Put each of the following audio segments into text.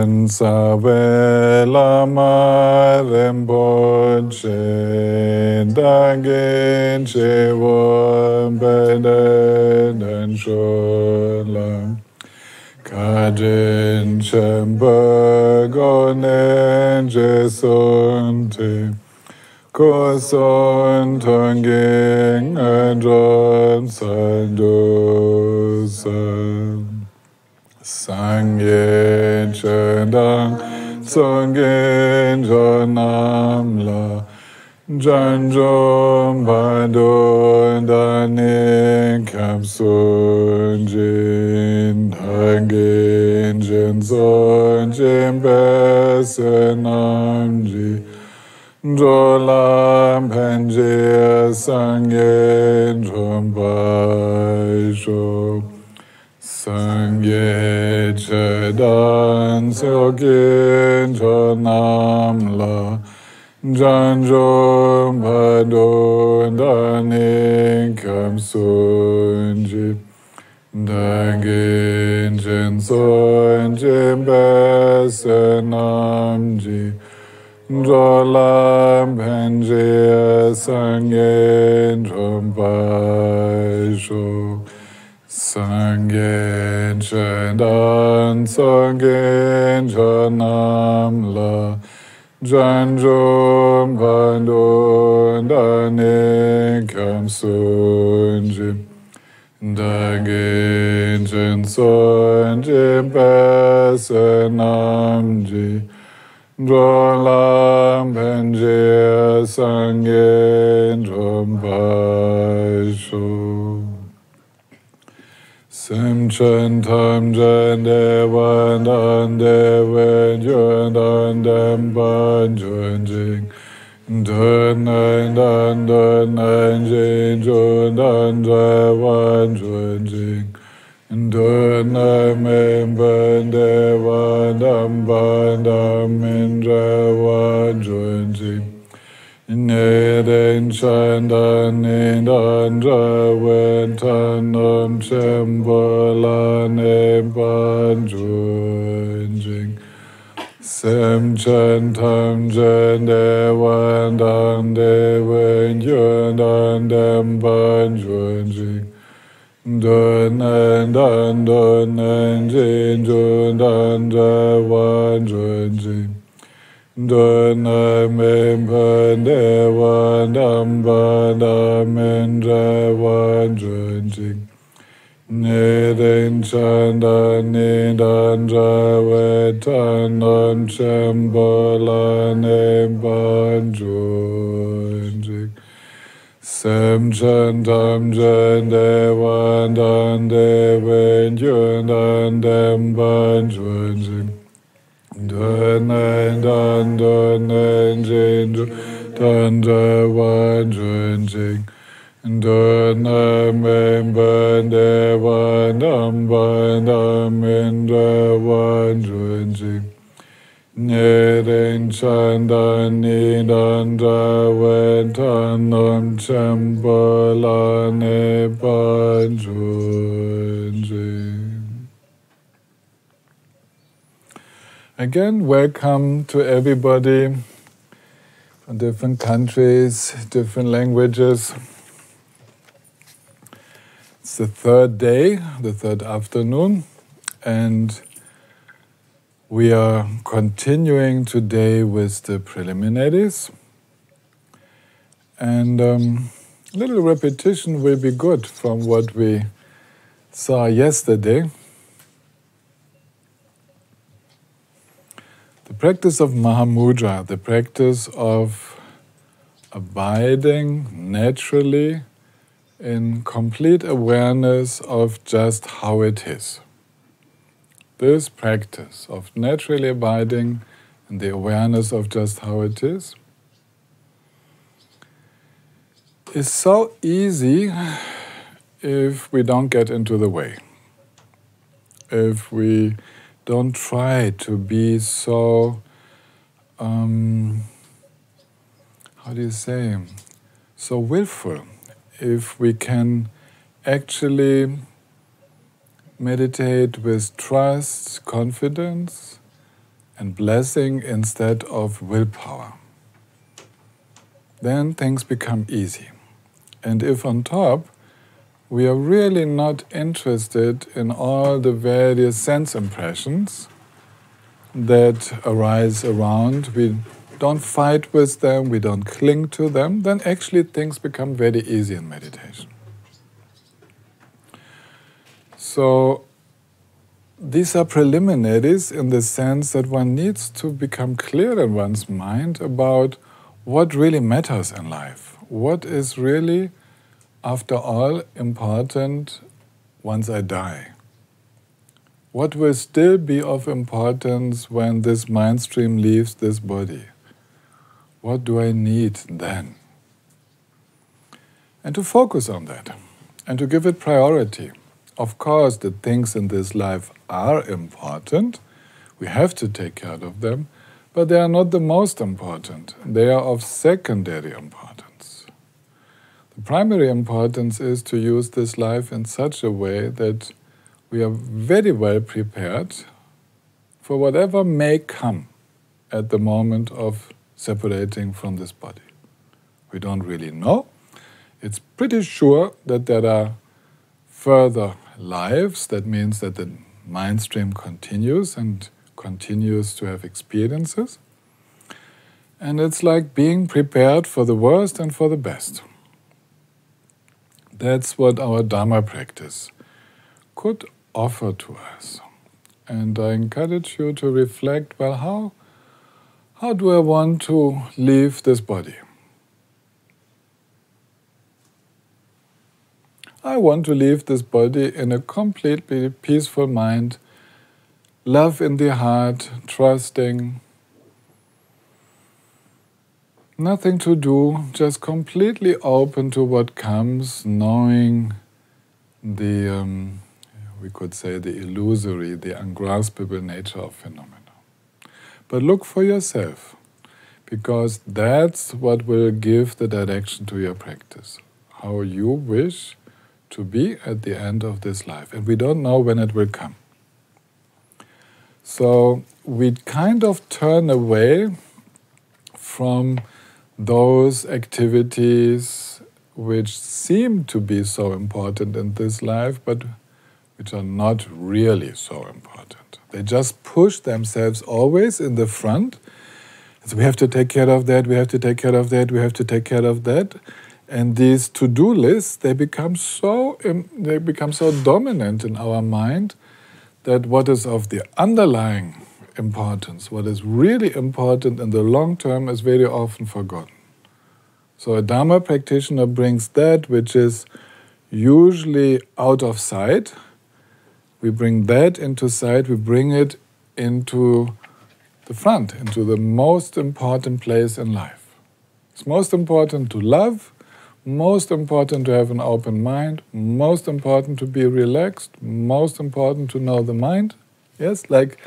Chen Save Lama Rinpoche Dagin Chevo Beden Sholam Kajin Chemba Gonen Jesunte Koson Tonging Adron Sandosan Sangye Chedang Tsongin Jonamla Janjom Badon Dani Kapsun Jin Hagin Jinson Jimbesenamji Jolam Penjir Sangye Jombaisho Sangye Chedan Syokin Chonamla Janjom Badon Dani Kapsunji Dagin Jinson Jimbesenamji Jolam Penjir Sangye Jombaisho Sangye Chedan Sangye Chanamla Janjom Badon Dani Kapsunji Dagin Jinson Jimbesenamji Jolam Penjir Sangye Jombaisho Sim Chen Tam Jen Devan Dan Devan Jun Dan Dem Ban Jun Jing Dun Nan Dan Dun Nan Jin Jun Dan Devan Jun Jing Dun Nan Min Ban Devan Dam Ban Dam Min Devan Jun Jing Neden Chandan Nidan Jawen Tanam Chembola Neban Junjing Sem Chen Tam Jen Dewan Dan Dewen Yun Dan Dem Ban Junjing Dun Nan Dan Dun Nan Jin Jun Dan Jawan Junjing Dana Mim Pandevan Dambana Mindravan Junjing Nidin Chandan Nidan Javetanam Chembola Nimban Junjing Sem Chantam Jan Devan Dan Devin Yun Dan Demban Junjing Dun Nan Dan Dun Nan Jin Dan Javan Junjing Dun Nan Min Ban Devan Dam Ban Dam Min Javan Junjing Nidin Chandan Nidan Javan Tanam Chembola Niban Junjing. Again, welcome to everybody from different countries, different languages. It's the third day, the third afternoon, and we are continuing today with the preliminaries. And a little repetition will be good from what we saw yesterday. The practice of Mahamudra, the practice of abiding naturally in complete awareness of just how it is. This practice of naturally abiding in the awareness of just how it is so easy if we don't get into the way. If we don't try to be so, so willful. If we can actually meditate with trust, confidence, and blessing instead of willpower. Then things become easy. And if on top we are really not interested in all the various sense impressions that arise around, we don't fight with them, we don't cling to them, then actually things become very easy in meditation. So these are preliminaries in the sense that one needs to become clear in one's mind about what really matters in life. What is really, after all, important once I die? What will still be of importance when this mind stream leaves this body? What do I need then? And to focus on that, and to give it priority. Of course, the things in this life are important. We have to take care of them, but they are not the most important. They are of secondary importance. The primary importance is to use this life in such a way that we are very well prepared for whatever may come at the moment of separating from this body. We don't really know. It's pretty sure that there are further lives. That means that the mind stream continues and continues to have experiences. And it's like being prepared for the worst and for the best. That's what our Dharma practice could offer to us. And I encourage you to reflect, well, how do I want to leave this body? I want to leave this body in a completely peaceful mind, love in the heart, trusting, nothing to do, just completely open to what comes, knowing the, we could say, the illusory, the ungraspable nature of phenomena. But look for yourself, because that's what will give the direction to your practice, how you wish to be at the end of this life. And we don't know when it will come. So we kind of turn away from those activities which seem to be so important in this life, but which are not really so important. They just push themselves always in the front. So we have to take care of that, we have to take care of that, we have to take care of that. And these to-do lists, they become so dominant in our mind that what is of the underlying importance, what is really important in the long term, is very often forgotten. So a Dharma practitioner brings that which is usually out of sight. We bring that into sight, we bring it into the front, into the most important place in life. It's most important to love, most important to have an open mind, most important to be relaxed, most important to know the mind. Yes, like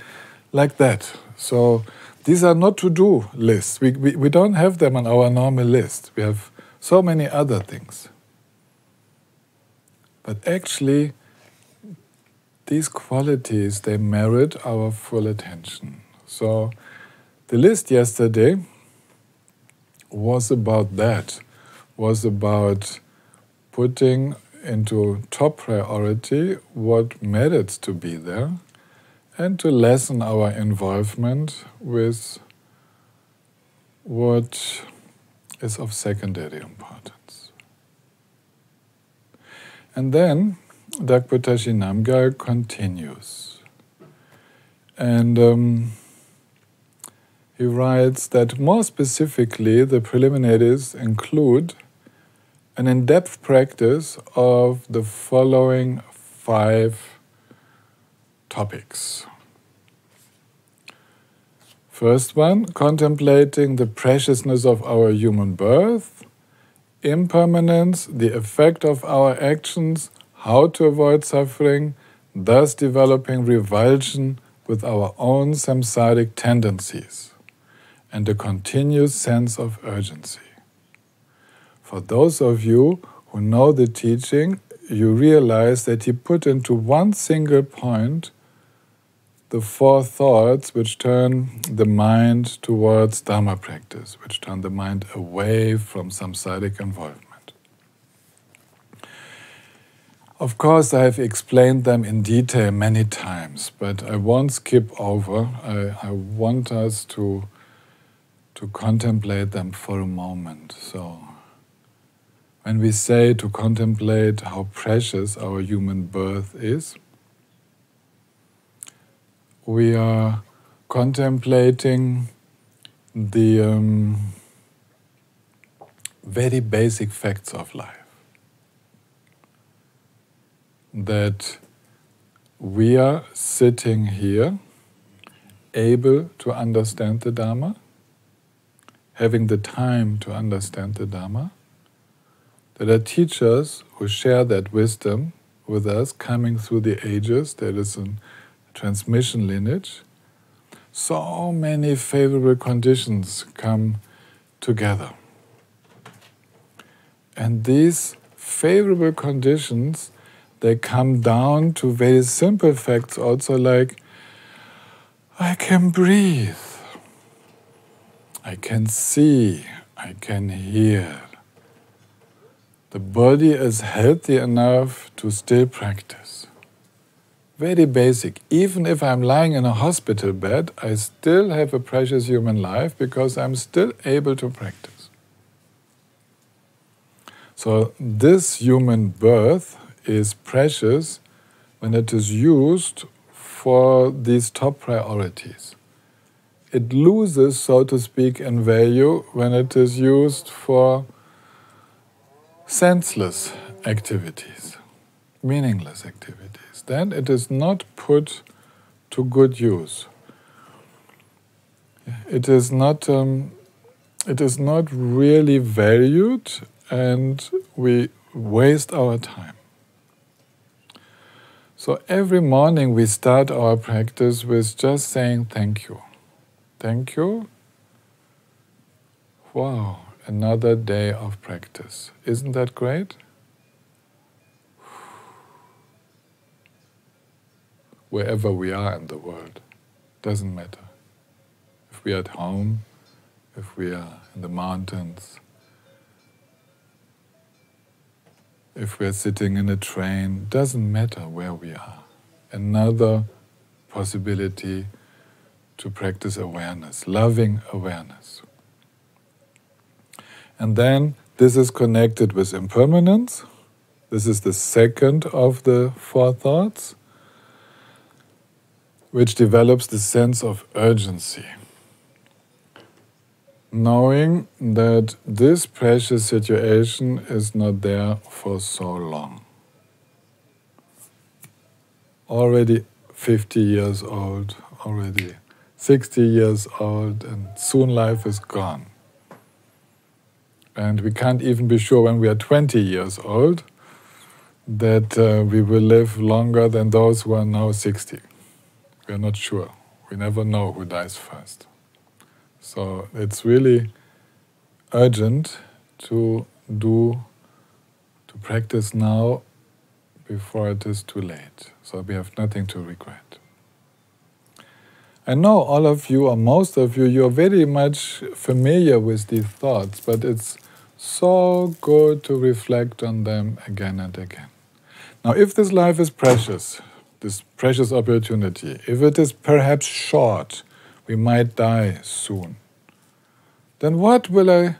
that. So these are not to-do lists. We don't have them on our normal list. We have so many other things. But actually, these qualities, they merit our full attention. So the list yesterday was about that, was about putting into top priority what merits to be there and to lessen our involvement with what is of secondary importance. And then Dakputashi Namgyal continues. And he writes that more specifically the preliminaries include an in-depth practice of the following 5 topics. First one, contemplating the preciousness of our human birth, impermanence, the effect of our actions, how to avoid suffering, thus developing revulsion with our own samsaric tendencies, and a continuous sense of urgency. For those of you who know the teaching, you realize that he put into one single point the four thoughts which turn the mind towards Dharma practice, which turn the mind away from samsaric involvement. Of course, I have explained them in detail many times, but I won't skip over. I want us to contemplate them for a moment. So, when we say to contemplate how precious our human birth is, we are contemplating the very basic facts of life. That we are sitting here, able to understand the Dharma, having the time to understand the Dharma. There are teachers who share that wisdom with us, coming through the ages. There is a transmission lineage. So many favorable conditions come together. And these favorable conditions, they come down to very simple facts also, like I can breathe, I can see, I can hear. The body is healthy enough to still practice. Very basic. Even if I'm lying in a hospital bed, I still have a precious human life because I'm still able to practice. So this human birth is precious when it is used for these top priorities. It loses, so to speak, in value when it is used for senseless activities, meaningless activities. Then it is not put to good use. It is not really valued, and we waste our time. So every morning we start our practice with just saying thank you. Thank you. Wow, another day of practice. Isn't that great? Wherever we are in the world, doesn't matter. If we are at home, if we are in the mountains, if we are sitting in a train, doesn't matter where we are. Another possibility to practice awareness, loving awareness. And then this is connected with impermanence. This is the second of the four thoughts, which develops the sense of urgency. Knowing that this precious situation is not there for so long. Already 50 years old, already 60 years old, and soon life is gone. And we can't even be sure when we are 20 years old that we will live longer than those who are now 60. We are not sure. We never know who dies first. So it's really urgent to practice now before it is too late. So we have nothing to regret. I know all of you, or most of you, you're very much familiar with these thoughts, but it's so good to reflect on them again and again. Now, if this life is precious, this precious opportunity, if it is perhaps short, we might die soon, then what will I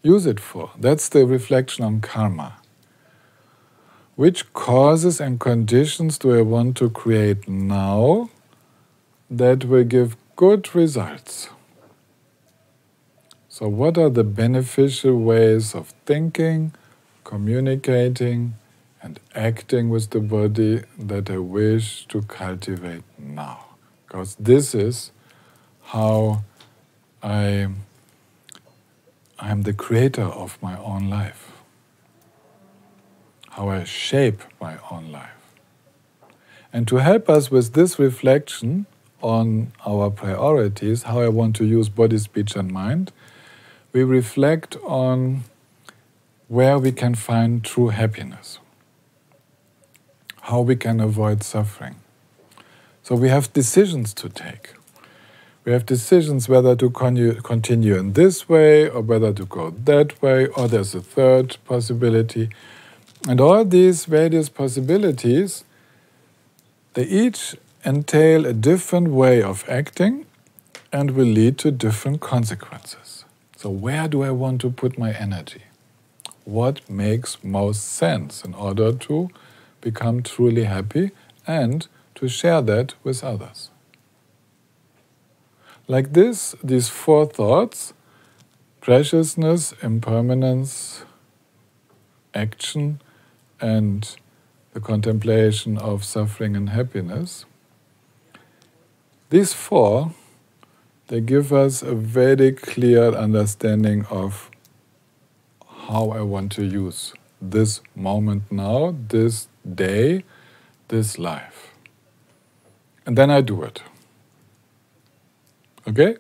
use it for? That's the reflection on karma. Which causes and conditions do I want to create now that will give good results? So what are the beneficial ways of thinking, communicating, and acting with the body that I wish to cultivate now? Because this is how I am the creator of my own life, how I shape my own life. And to help us with this reflection on our priorities, how I want to use body, speech, and mind, we reflect on where we can find true happiness, how we can avoid suffering. So we have decisions to take. We have decisions whether to continue in this way or whether to go that way, or there's a third possibility. And all these various possibilities, they each entail a different way of acting and will lead to different consequences. So where do I want to put my energy? What makes most sense in order to become truly happy and to share that with others? Like this, these four thoughts, preciousness, impermanence, action, and the contemplation of suffering and happiness, these four, they give us a very clear understanding of how I want to use this moment now, this day, this life. And then I do it. Okay?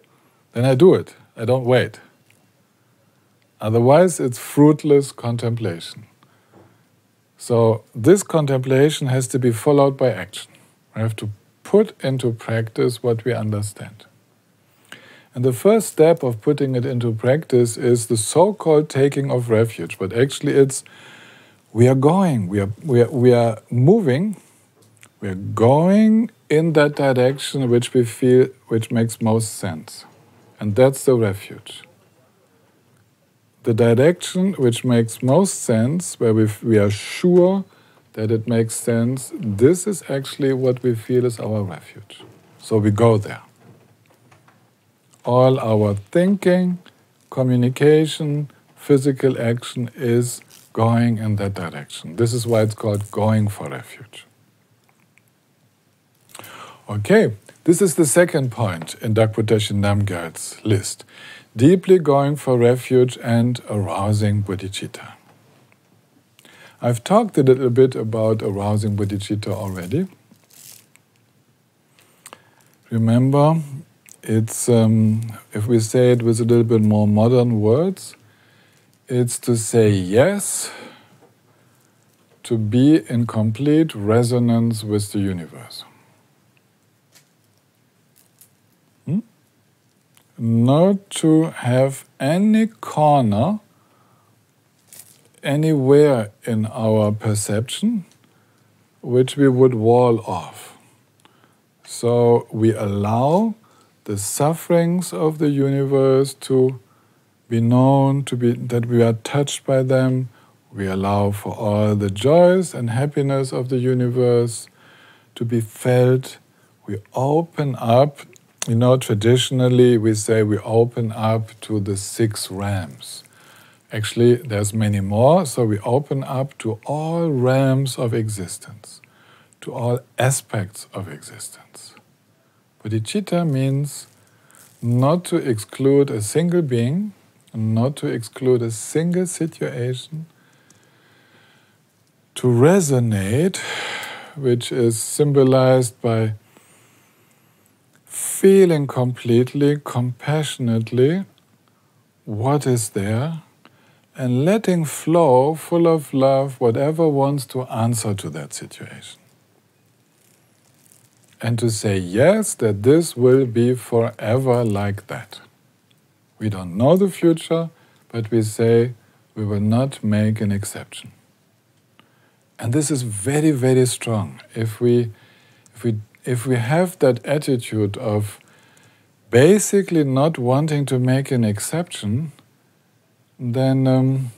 Then I do it. I don't wait. Otherwise, it's fruitless contemplation. So this contemplation has to be followed by action. We have to put into practice what we understand. And the first step of putting it into practice is the so-called taking of refuge. But actually it's, we are going, we are moving, we are going in that direction which we feel, which makes most sense. And that's the refuge. The direction which makes most sense, where we are sure that it makes sense, this is actually what we feel is our refuge. So we go there. All our thinking, communication, physical action is going in that direction. This is why it's called going for refuge. Okay, this is the second point in Dakpoteshi Namgyal's list. Deeply going for refuge and arousing bodhicitta. I've talked a little bit about arousing bodhicitta already. Remember, it's, if we say it with a little bit more modern words, it's to say yes, to be in complete resonance with the universe. Not to have any corner anywhere in our perception which we would wall off. So we allow the sufferings of the universe to be known, that we are touched by them. We allow for all the joys and happiness of the universe to be felt. We open up. You know, traditionally we say we open up to the 6 realms. Actually, there's many more, so we open up to all realms of existence, to all aspects of existence. Bodhicitta means not to exclude a single being, not to exclude a single situation, to resonate, which is symbolized by feeling completely, compassionately what is there, and letting flow, full of love, whatever wants to answer to that situation. And to say yes, that this will be forever like that. We don't know the future, but we say we will not make an exception. And this is very, very strong. If we have that attitude of basically not wanting to make an exception, then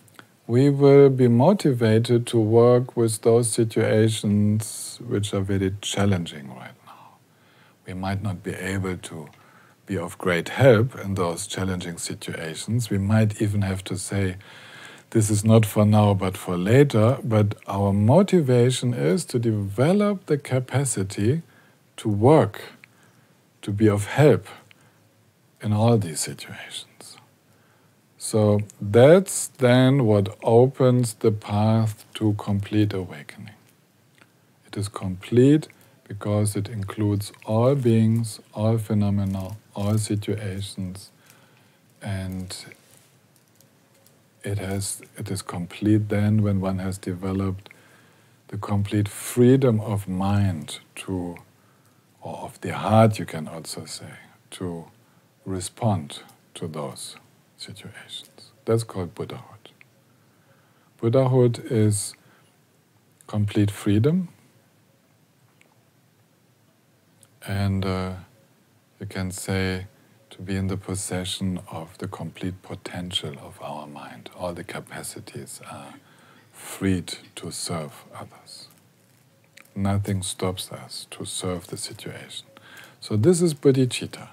we will be motivated to work with those situations which are very challenging right now. We might not be able to be of great help in those challenging situations. We might even have to say, this is not for now but for later, but our motivation is to develop the capacity to work, to be of help in all these situations. So that's then what opens the path to complete awakening. It is complete because it includes all beings, all phenomena, all situations, and it is complete then when one has developed the complete freedom of mind to or of the heart, you can also say, to respond to those situations. That's called Buddhahood. Buddhahood is complete freedom, and you can say to be in the possession of the complete potential of our mind. All the capacities are freed to serve others. Nothing stops us to serve the situation. So this is bodhicitta.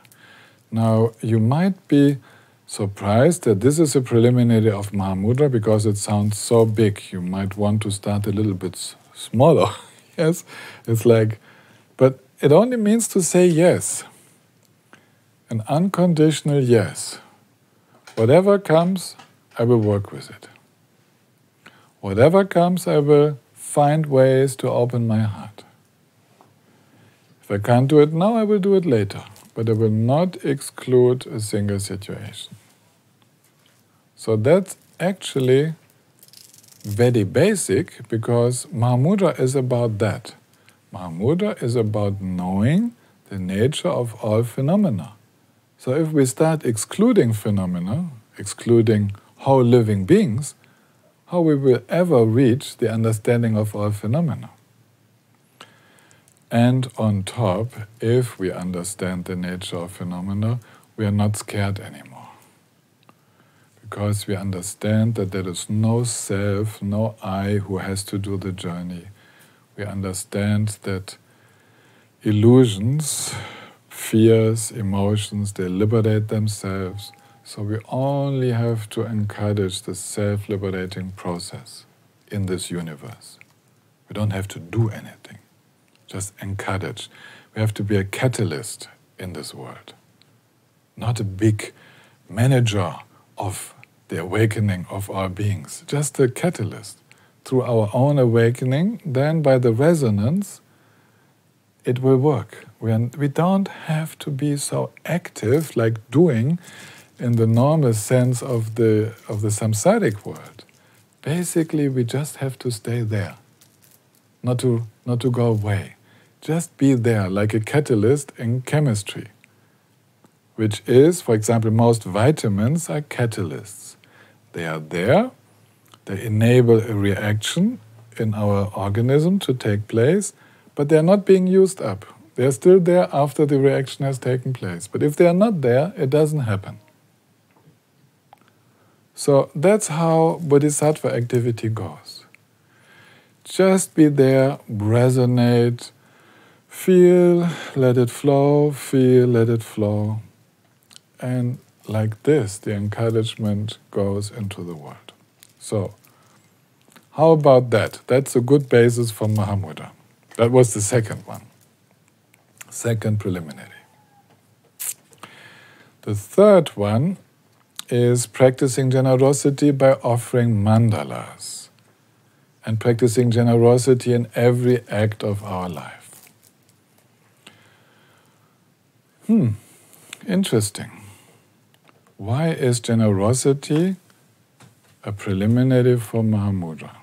Now, you might be surprised that this is a preliminary of Mahamudra because it sounds so big. You might want to start a little bit smaller. Yes, it's like, but it only means to say yes. An unconditional yes. Whatever comes, I will work with it. Whatever comes, I will find ways to open my heart. If I can't do it now, I will do it later. But I will not exclude a single situation. So that's actually very basic, because Mahamudra is about that. Mahamudra is about knowing the nature of all phenomena. So if we start excluding phenomena, excluding whole living beings, how we will ever reach the understanding of all phenomena? And on top, if we understand the nature of phenomena, we are not scared anymore. Because we understand that there is no self, no I who has to do the journey. We understand that illusions, fears, emotions, they liberate themselves. So we only have to encourage the self-liberating process in this universe. We don't have to do anything. Just encourage. We have to be a catalyst in this world, not a big manager of the awakening of our beings, just a catalyst. Through our own awakening, then by the resonance, it will work. We don't have to be so active, like doing, in the normal sense of the samsaric world. Basically, we just have to stay there, not to go away. Just be there, like a catalyst in chemistry, which is, for example, most vitamins are catalysts. They are there, they enable a reaction in our organism to take place, but they are not being used up. They are still there after the reaction has taken place. But if they are not there, it doesn't happen. So that's how bodhisattva activity goes. Just be there, resonate, feel, let it flow, feel, let it flow. And like this, the encouragement goes into the world. So, how about that? That's a good basis for Mahamudra. That was the second one. Second preliminary. The third one is practicing generosity by offering mandalas and practicing generosity in every act of our life. Interesting. Why is generosity a preliminary for Mahamudra?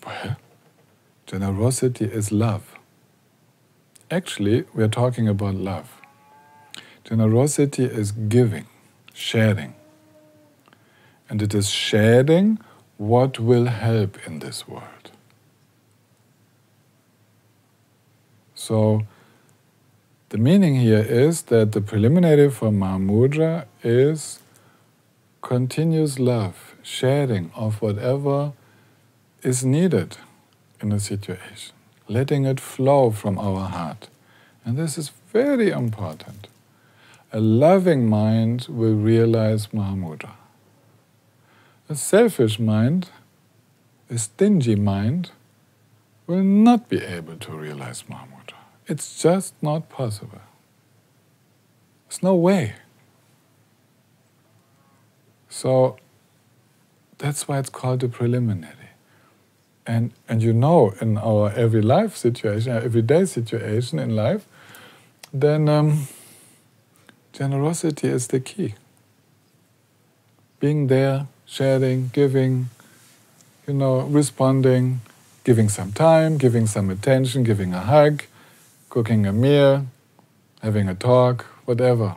Well, generosity is love. Actually, we are talking about love. Generosity is giving, sharing. And it is sharing what will help in this world. So, the meaning here is that the preliminary for Mahamudra is continuous love, sharing of whatever is needed in a situation, letting it flow from our heart. And this is very important. A loving mind will realize Mahamudra. A selfish mind, a stingy mind, will not be able to realize Mahamudra. It's just not possible. There's no way. So that's why it's called a preliminary. And you know, in our everyday situation in life, then generosity is the key. Being there, sharing, giving, responding, giving some time, giving some attention, giving a hug, cooking a meal, having a talk, whatever.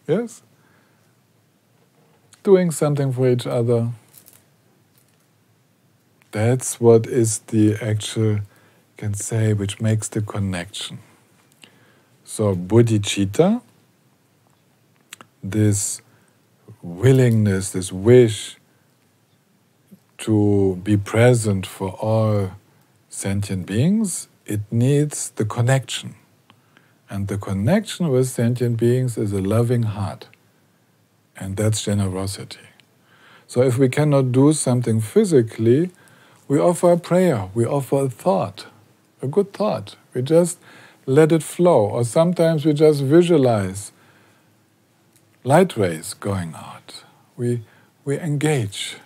Yes? Doing something for each other. That's what is the actual, you can say, which makes the connection. So bodhicitta, this willingness, this wish to be present for all sentient beings, it needs the connection. And the connection with sentient beings is a loving heart. And that's generosity. So if we cannot do something physically, we offer a prayer, we offer a thought, a good thought. We just let it flow. Or sometimes we just visualize light rays going out. We engage.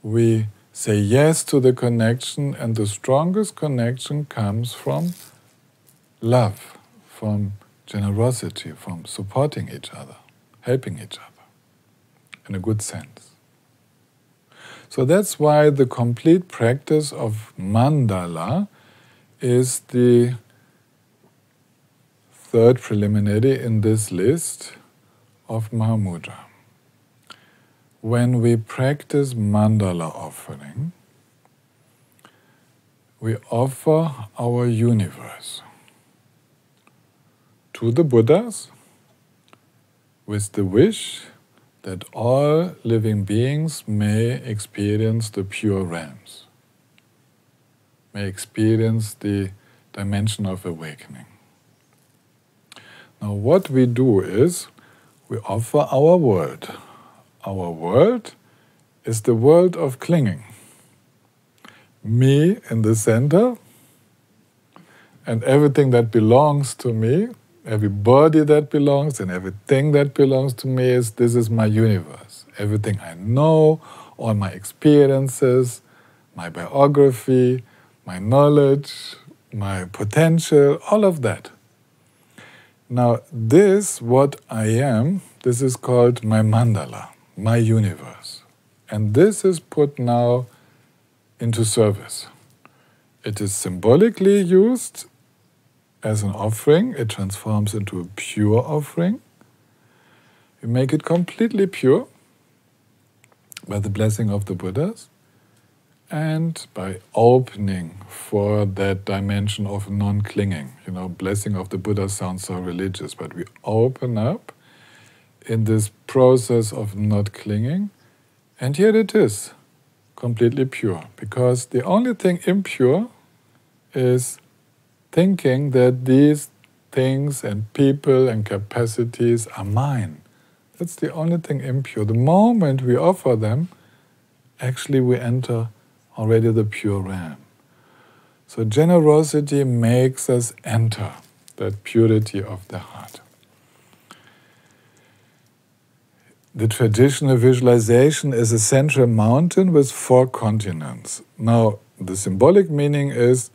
We say yes to the connection, and the strongest connection comes from love, from generosity, from supporting each other, helping each other, in a good sense. So that's why the complete practice of mandala is the third preliminary in this list of Mahamudra. When we practice mandala offering, we offer our universe to the Buddhas with the wish that all living beings may experience the pure realms, may experience the dimension of awakening. Now what we do is, we offer our world. Our world is the world of clinging. Me in the center, and everything that belongs to me, every body that belongs and everything that belongs to me this is my universe. Everything I know, all my experiences, my biography, my knowledge, my potential, all of that. Now this, what I am, this is called my mandala, my universe. And this is put now into service. It is symbolically used as an offering. It transforms into a pure offering. We make it completely pure by the blessing of the Buddhas and by opening for that dimension of non-clinging. You know, blessing of the Buddha sounds so religious, but we open up in this process of not clinging, and here it is, completely pure. Because the only thing impure is thinking that these things and people and capacities are mine. That's the only thing impure. The moment we offer them, actually we enter already the pure realm. So generosity makes us enter that purity of the heart. The traditional visualization is a central mountain with 4 continents. Now, the symbolic meaning is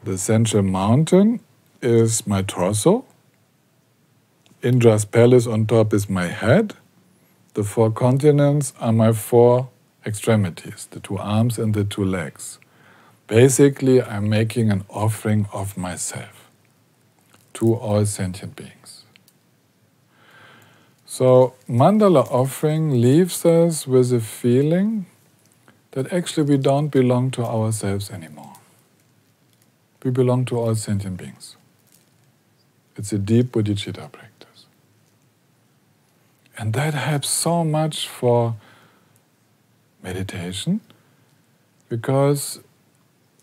the central mountain is my torso. Indra's palace on top is my head. The 4 continents are my 4 extremities, the 2 arms and the 2 legs. Basically, I'm making an offering of myself to all sentient beings. So, mandala offering leaves us with a feeling that actually we don't belong to ourselves anymore. We belong to all sentient beings. It's a deep bodhicitta practice. And that helps so much for meditation, because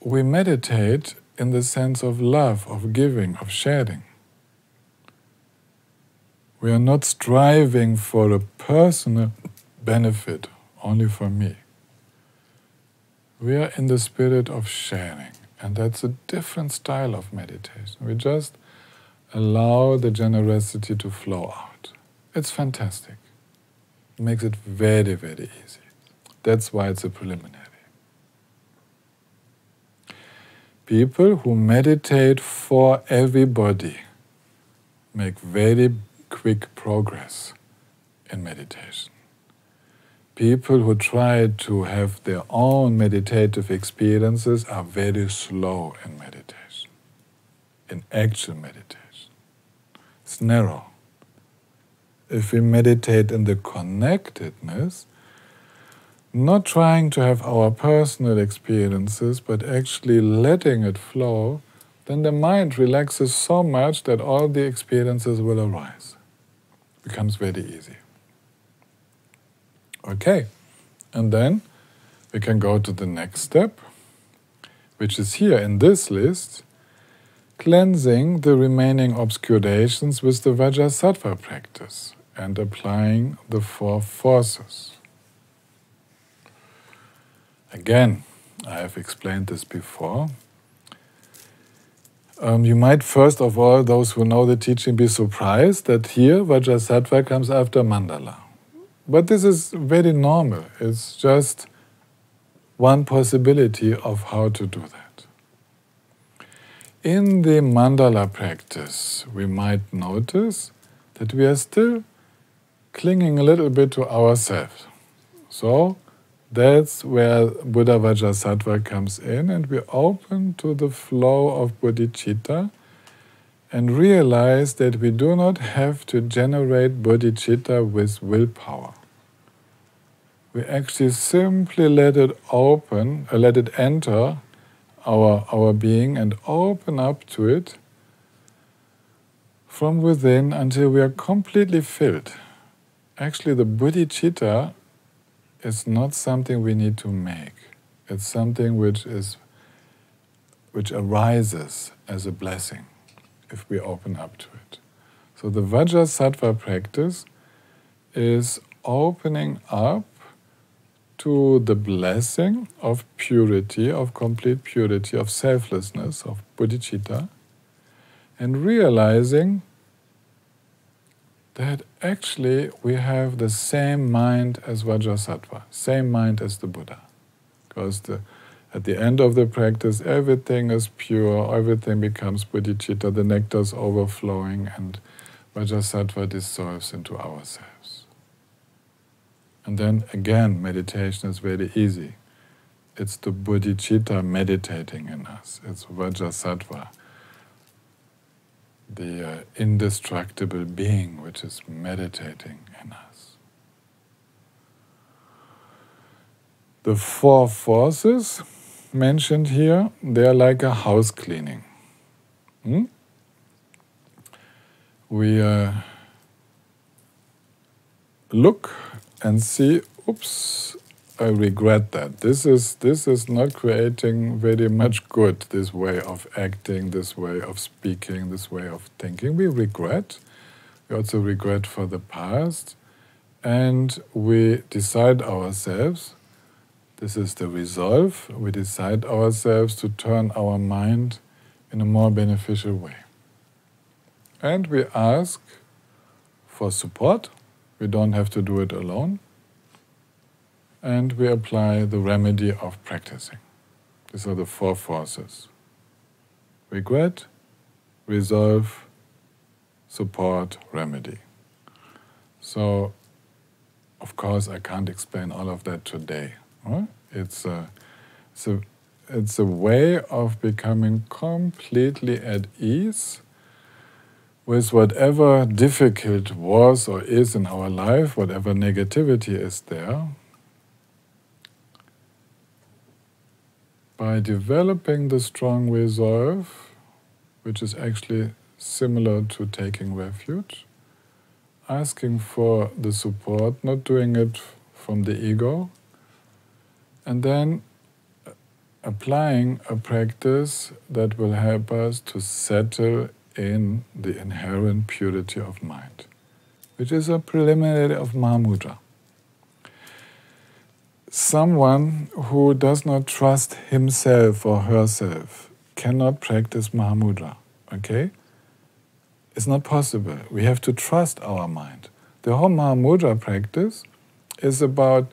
we meditate in the sense of love, of giving, of sharing. We are not striving for a personal benefit only for me. We are in the spirit of sharing, and that's a different style of meditation. We just allow the generosity to flow out. It's fantastic. It makes it very, very easy. That's why it's a preliminary. People who meditate for everybody make very quick progress in meditation. people who try to have their own meditative experiences are very slow in meditation, in actual meditation. It's narrow. If we meditate in the connectedness, not trying to have our personal experiences, but actually letting it flow, then the mind relaxes so much that all the experiences will arise. It becomes very easy. Okay, and then we can go to the next step, which is here in this list, cleansing the remaining obscurations with the Vajrasattva practice and applying the 4 forces. Again, I have explained this before. You might first of all, those who know the teaching, be surprised that here Vajrasattva comes after Mandala. But this is very normal. It's just one possibility of how to do that. In the mandala practice, we might notice that we are still clinging a little bit to ourselves. So that's where Buddha Vajrasattva comes in, and we open to the flow of bodhicitta and realize that we do not have to generate bodhicitta with willpower. We actually simply let it open, let it enter our being and open up to it from within until we are completely filled. Actually, the bodhicitta is not something we need to make. It's something which arises as a blessing if we open up to it. So the Vajrasattva practice is opening up to the blessing of purity, of complete purity, of selflessness, of bodhicitta, and realizing that actually we have the same mind as Vajrasattva, same mind as the Buddha. Because at the end of the practice, everything is pure, everything becomes bodhicitta, the nectar is overflowing, and Vajrasattva dissolves into ourselves. And then again, meditation is very easy. It's the bodhicitta meditating in us. It's Vajrasattva, the indestructible being which is meditating in us. The 4 forces mentioned here, they are like a house cleaning. We look and see, oops, I regret that. This is not creating very much good, this way of acting, this way of speaking, this way of thinking. We regret. We also regret for the past. And we decide ourselves, this is the resolve, we decide ourselves to turn our mind in a more beneficial way. And we ask for support. We don't have to do it alone. And we apply the remedy of practicing. These are the 4 forces. Regret, resolve, support, remedy. So, of course, I can't explain all of that today. It's a way of becoming completely at ease with whatever difficult was or is in our life, whatever negativity is there, by developing the strong resolve, which is actually similar to taking refuge, asking for the support, not doing it from the ego, and then applying a practice that will help us to settle in the inherent purity of mind, which is a preliminary of Mahamudra. Someone who does not trust himself or herself cannot practice Mahamudra, okay? It's not possible. We have to trust our mind. The whole Mahamudra practice is about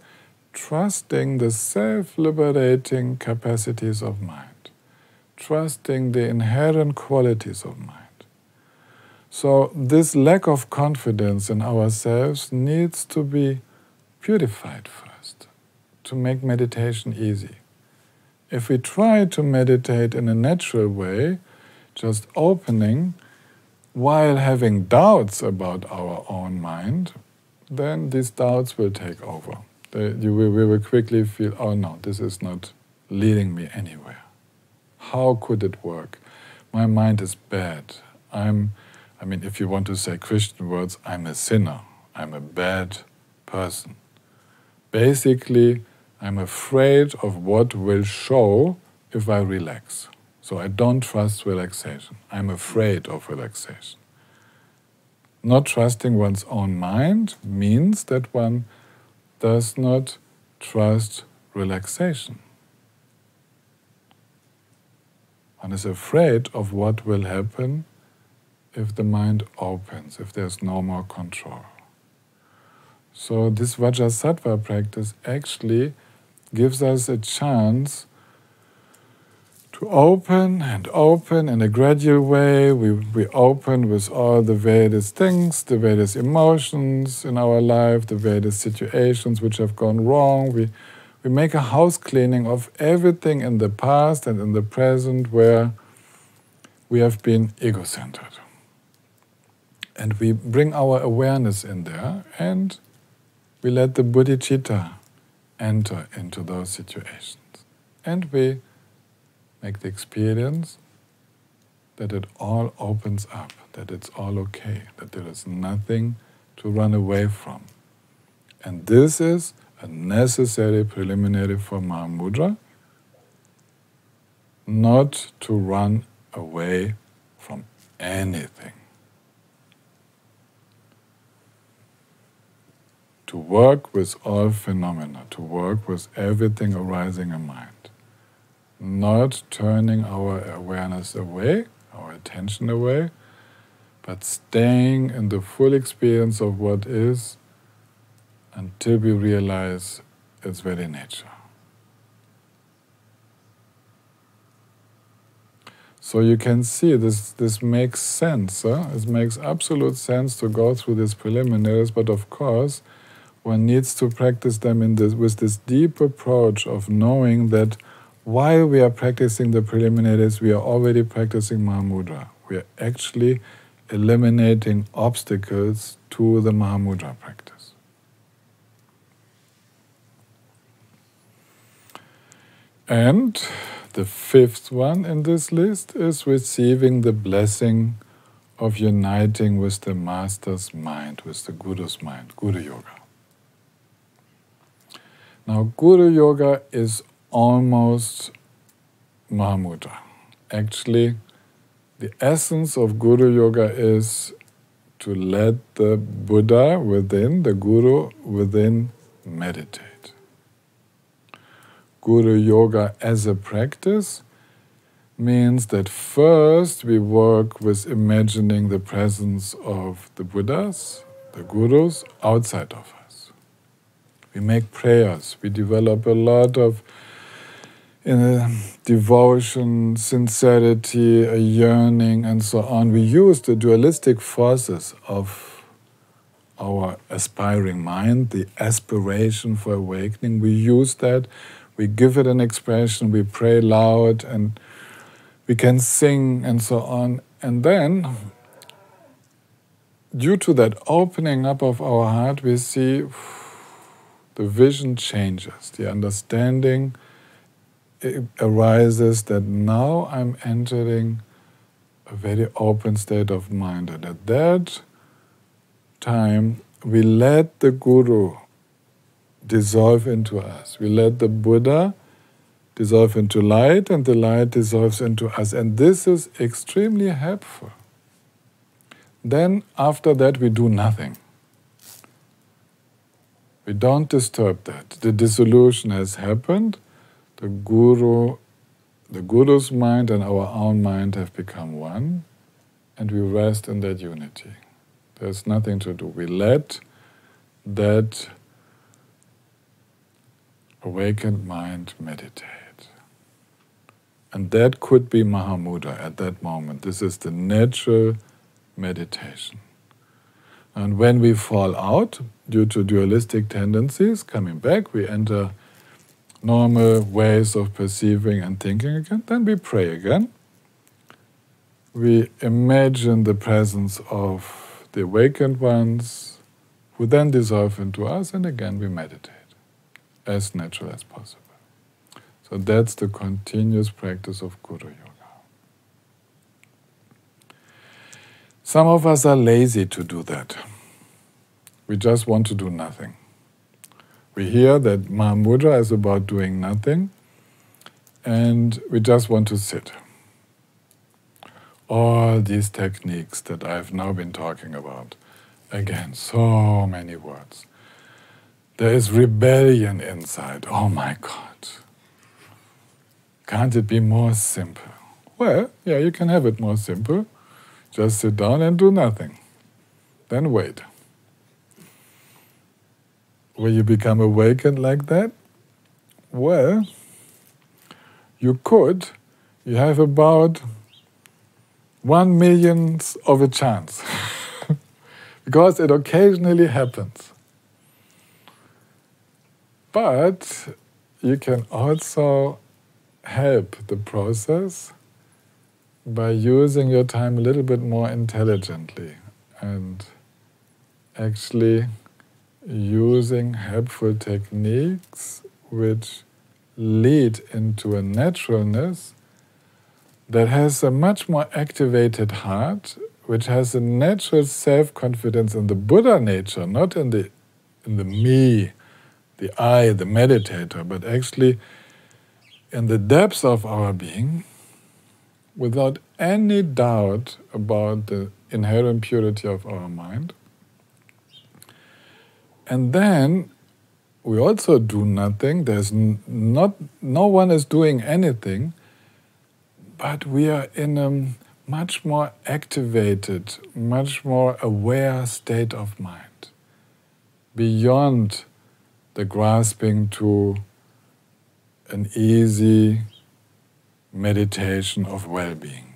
trusting the self-liberating capacities of mind, trusting the inherent qualities of mind. So this lack of confidence in ourselves needs to be purified first. to make meditation easy. If we try to meditate in a natural way, just opening, while having doubts about our own mind, then these doubts will take over. We will quickly feel, oh no, this is not leading me anywhere. How could it work? My mind is bad. If you want to say Christian words, I'm a sinner. I'm a bad person. Basically, I'm afraid of what will show if I relax. So I don't trust relaxation. I'm afraid of relaxation. Not trusting one's own mind means that one does not trust relaxation. One is afraid of what will happen if the mind opens, if there's no more control. So this Vajrasattva practice actually gives us a chance to open in a gradual way. We open with all the various things, the various emotions in our life, the various situations which have gone wrong. We make a house cleaning of everything in the past and in the present where we have been ego-centered. And we bring our awareness in there and we let the bodhicitta enter into those situations. And we make the experience that it all opens up, that it's all okay, that there is nothing to run away from. And this is a necessary preliminary for Mahamudra, not to run away from anything. To work with all phenomena, to work with everything arising in mind. Not turning our awareness away, our attention away, but staying in the full experience of what is until we realize its very nature. So you can see this makes sense. It makes absolute sense to go through these preliminaries, but of course, one needs to practice them with this deep approach of knowing that while we are practicing the preliminaries, we are already practicing Mahamudra. We are actually eliminating obstacles to the Mahamudra practice. And the fifth one in this list is receiving the blessing of uniting with the Master's mind, with the Guru's mind, Guru Yoga. Now, Guru Yoga is almost Mahamudra. Actually, the essence of Guru Yoga is to let the Buddha within, the Guru within, meditate. Guru Yoga as a practice means that first we work with imagining the presence of the Buddhas, the Gurus, outside of us. We make prayers, we develop a lot of devotion, sincerity, a yearning, and so on. We use the dualistic forces of our aspiring mind, the aspiration for awakening. We use that, we give it an expression, we pray loud, and we can sing, and so on. And then, due to that opening up of our heart, we see the vision changes, the understanding arises that now I'm entering a very open state of mind. And at that time, we let the Guru dissolve into us. We let the Buddha dissolve into light, and the light dissolves into us. And this is extremely helpful. Then, after that, we do nothing. We don't disturb that. The dissolution has happened. The Guru's mind and our own mind have become one, and we rest in that unity. There's nothing to do. We let that awakened mind meditate. And that could be Mahamudra at that moment. This is the natural meditation. And when we fall out, due to dualistic tendencies, coming back, we enter normal ways of perceiving and thinking again, then we pray again. We imagine the presence of the awakened ones, who then dissolve into us, and again we meditate as natural as possible. So that's the continuous practice of Guru Yoga. Some of us are lazy to do that. We just want to do nothing. We hear that Mahamudra is about doing nothing, and we just want to sit. All these techniques that I've now been talking about, again, so many words. There is rebellion inside. Oh my God. Can't it be more simple? Well, yeah, you can have it more simple. Just sit down and do nothing. Then wait. Will you become awakened like that? Well, you could. You have about 1/1,000,000th of a chance. Because it occasionally happens. But you can also help the process by using your time a little bit more intelligently and actually using helpful techniques which lead into a naturalness that has a much more activated heart, which has a natural self-confidence in the Buddha nature, not in the me, the I, the meditator, but actually in the depths of our being, without any doubt about the inherent purity of our mind. And then we also do nothing. There's no one is doing anything, but we are in a much more activated, much more aware state of mind, beyond the grasping to an easy meditation of well-being.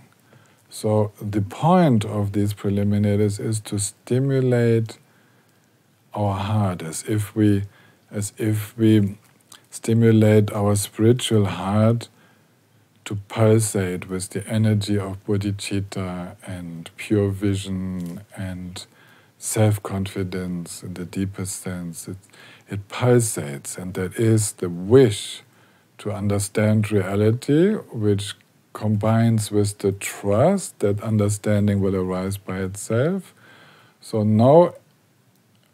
So the point of these preliminaries is to stimulate our heart, as if we stimulate our spiritual heart to pulsate with the energy of bodhicitta and pure vision and self-confidence in the deepest sense. It pulsates, and that is the wish to understand reality, which combines with the trust that understanding will arise by itself. So now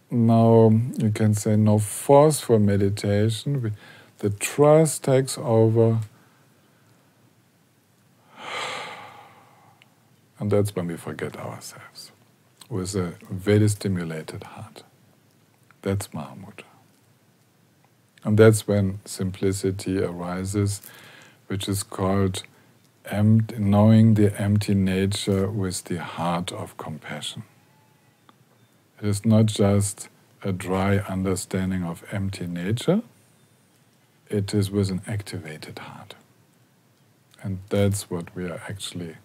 you can say no forceful meditation. The trust takes over, and that's when we forget ourselves, with a very stimulated heart. That's Mahamudra. And that's when simplicity arises, which is called knowing the empty nature with the heart of compassion. It is not just a dry understanding of empty nature, it is with an activated heart. And that's what we're actually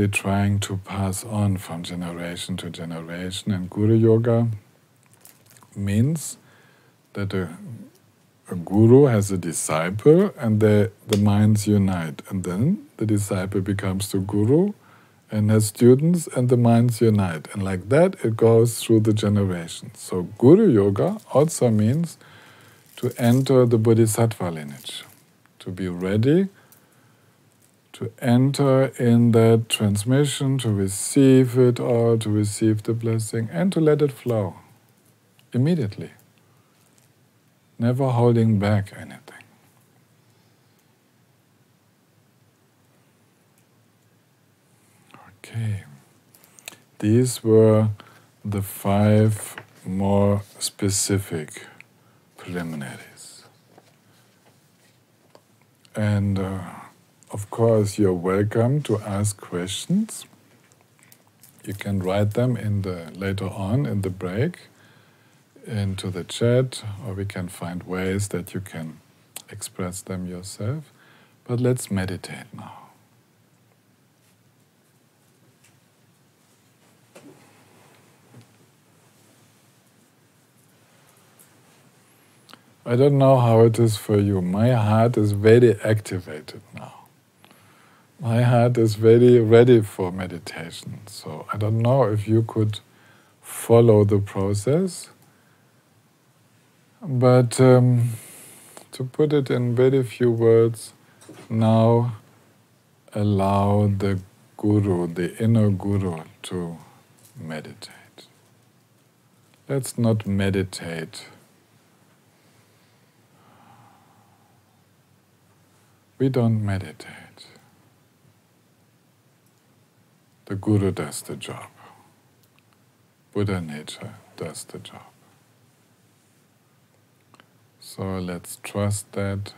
trying to pass on from generation to generation. And Guru Yoga means that a guru has a disciple and the minds unite. And then the disciple becomes the guru and has students and the minds unite. And like that it goes through the generations. So Guru Yoga also means to enter the Bodhisattva lineage, to be ready to enter in that transmission, to receive it all, to receive the blessing, and to let it flow immediately, never holding back anything. Okay, these were the 5 more specific preliminaries. And of course, you're welcome to ask questions. You can write them later on in the break into the chat, or we can find ways that you can express them yourself. But let's meditate now. I don't know how it is for you. My heart is very activated now. My heart is very ready for meditation. So I don't know if you could follow the process. But to put it in very few words, now allow the Guru, the inner Guru, to meditate. Let's not meditate. We don't meditate. The Guru does the job. Buddha nature does the job. So let's trust that.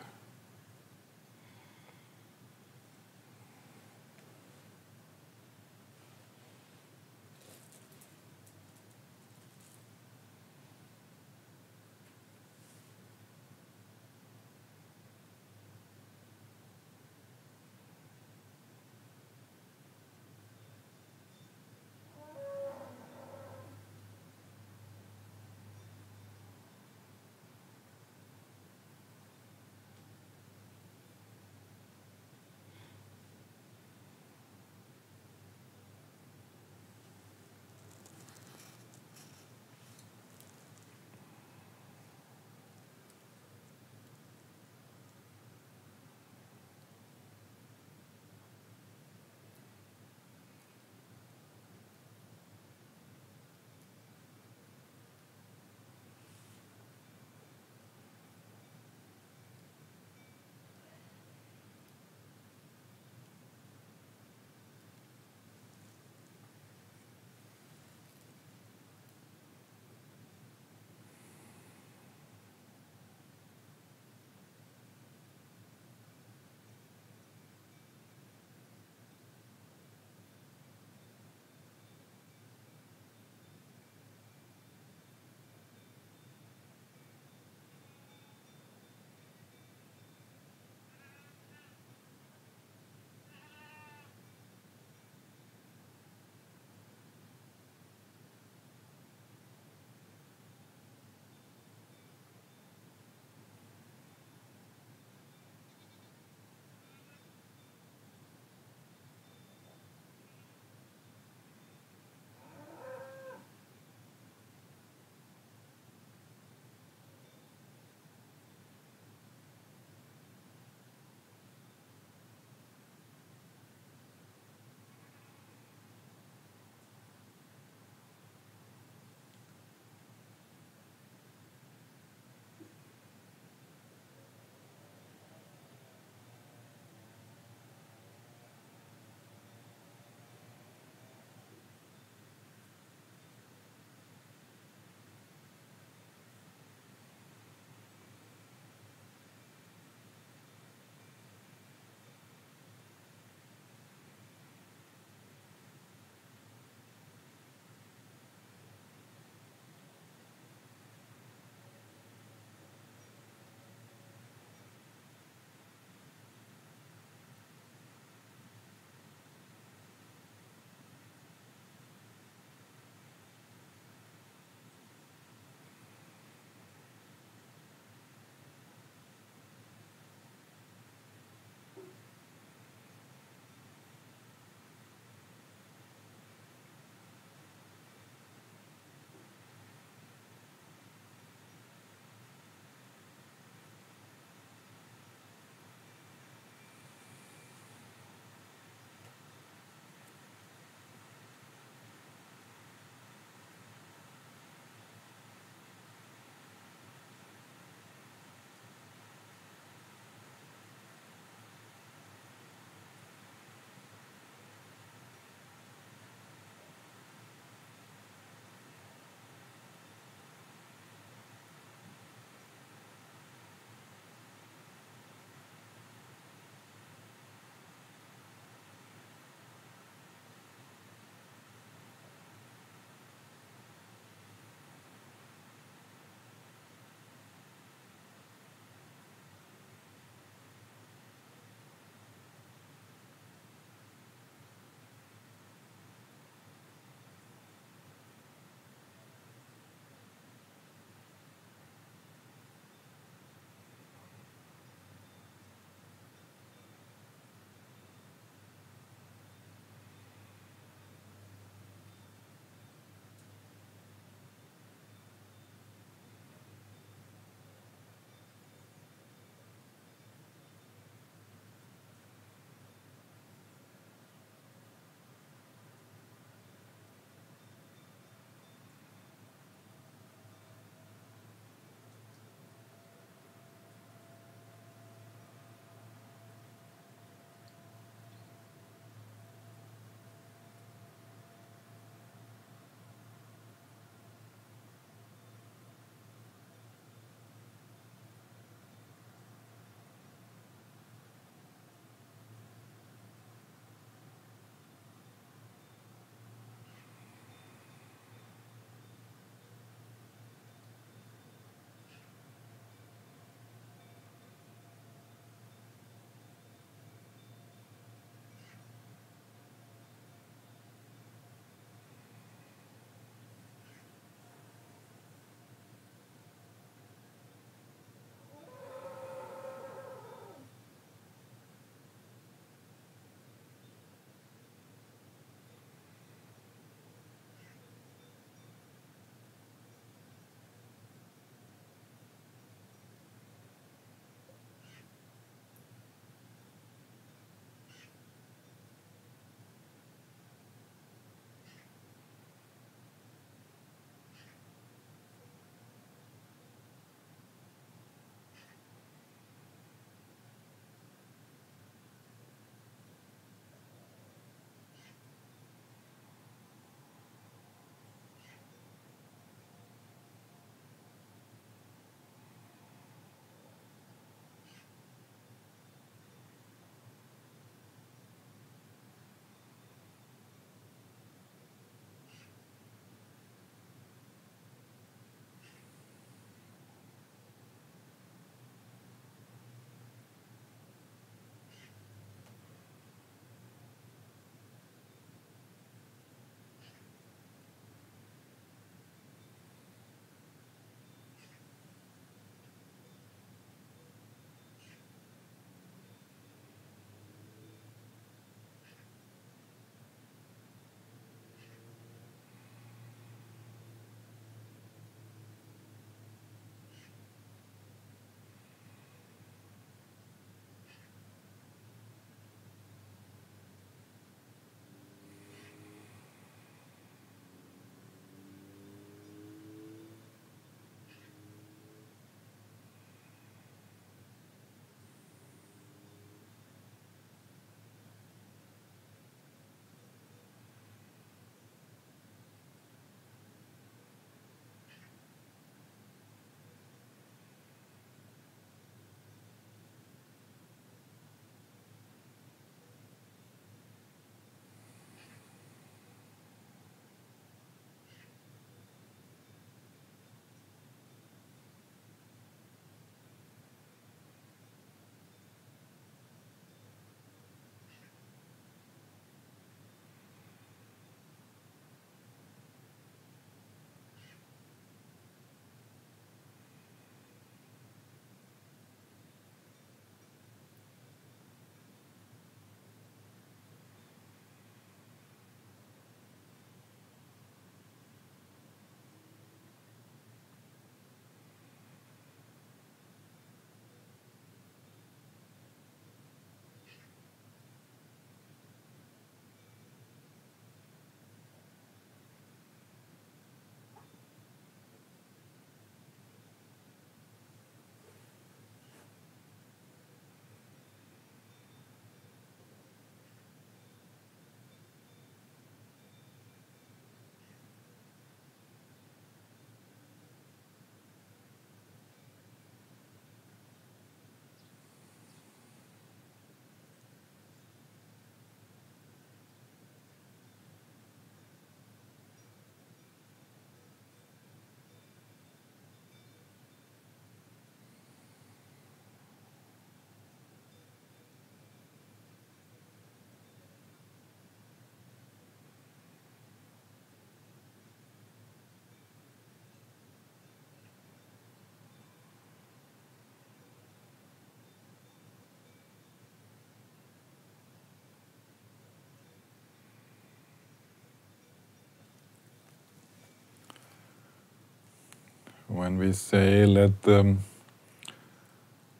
when we say let the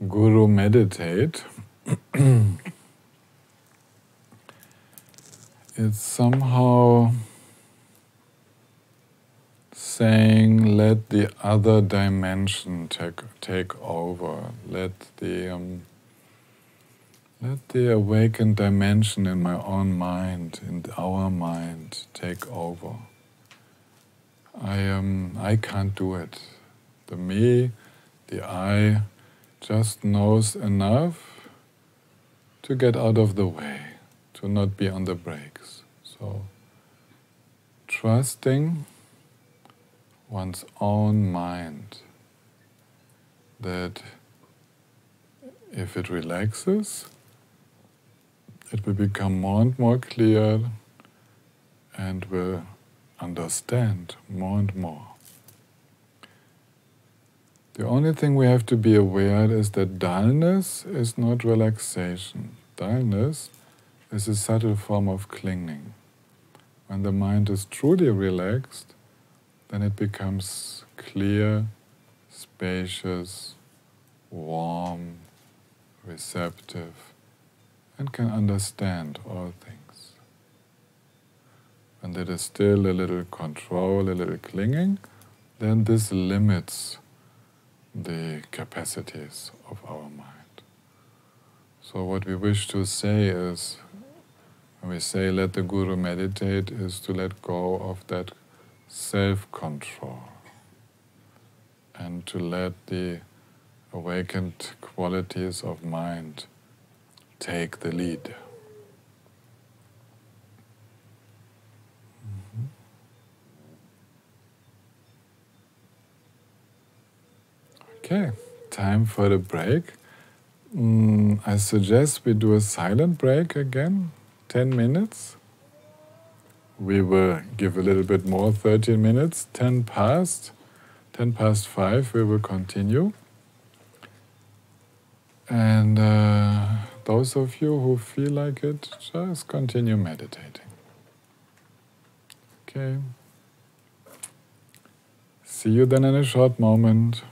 Guru meditate, it's somehow saying let the other dimension take over, let the awakened dimension in my own mind, in our mind, take over. I can't do it. The me, the I, just knows enough to get out of the way, to not be on the brakes. So, trusting one's own mind that if it relaxes, it will become more and more clear and will understand more and more. The only thing we have to be aware is that dullness is not relaxation. Dullness is a subtle form of clinging. When the mind is truly relaxed, then it becomes clear, spacious, warm, receptive, and can understand all things. When there is still a little control, a little clinging, then this limits the capacities of our mind. So what we wish to say is, when we say let the Guru meditate, is to let go of that self-control and to let the awakened qualities of mind take the lead. Okay, time for the break. I suggest we do a silent break again, 10 minutes. We will give a little bit more, 13 minutes, 10 past 5, we will continue. And those of you who feel like it, just continue meditating. Okay. See you then in a short moment.